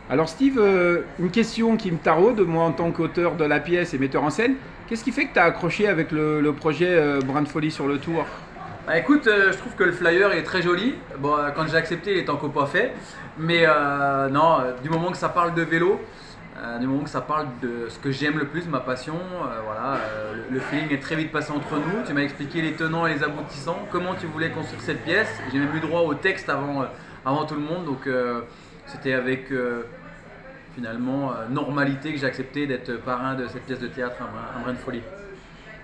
Alors Steve, une question qui me taraude, moi en tant qu'auteur de la pièce et metteur en scène, qu'est-ce qui fait que tu as accroché avec le projet Brin de folie sur le tour? Bah écoute, je trouve que le flyer est très joli. Bon, quand j'ai accepté, il est encore pas fait. Mais non, du moment que ça parle de vélo, du moment que ça parle de ce que j'aime le plus, ma passion, voilà, le feeling est très vite passé entre nous. Tu m'as expliqué les tenants et les aboutissants, comment tu voulais construire cette pièce. J'ai même eu droit au texte avant tout le monde, donc c'était avec finalement normalité que j'ai accepté d'être parrain de cette pièce de théâtre, un brin de folie.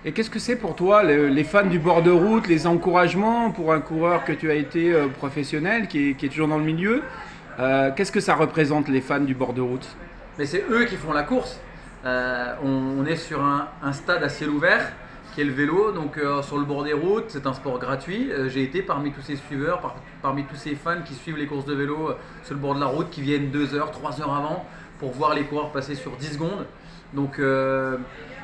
Et qu'est-ce que c'est pour toi, les fans du bord de route, les encouragements pour un coureur que tu as été professionnel, qui est toujours dans le milieu? Qu'est-ce que ça représente, les fans du bord de route? Mais c'est eux qui font la course. On est sur un stade à ciel ouvert qui est le vélo, donc sur le bord des routes, c'est un sport gratuit. J'ai été parmi tous ces suiveurs, parmi tous ces fans qui suivent les courses de vélo sur le bord de la route, qui viennent 2 heures, 3 heures avant pour voir les coureurs passer sur 10 secondes. Donc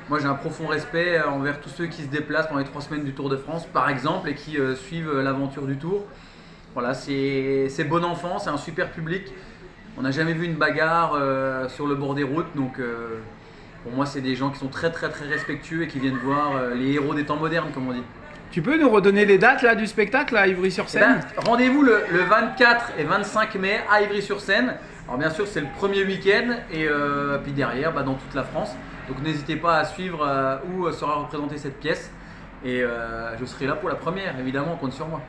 moi j'ai un profond respect envers tous ceux qui se déplacent pendant les 3 semaines du Tour de France, par exemple, et qui suivent l'aventure du Tour. Voilà, c'est bon enfant, c'est un super public. On n'a jamais vu une bagarre sur le bord des routes, donc pour moi c'est des gens qui sont très très très respectueux et qui viennent voir les héros des temps modernes, comme on dit. Tu peux nous redonner les dates là, du spectacle à Eh Ivry-sur-Seine? ben, rendez-vous le 24 et 25 mai à Ivry-sur-Seine. Alors bien sûr c'est le premier week-end et puis derrière dans toute la France. Donc n'hésitez pas à suivre où sera représentée cette pièce et je serai là pour la première, évidemment, compte sur moi.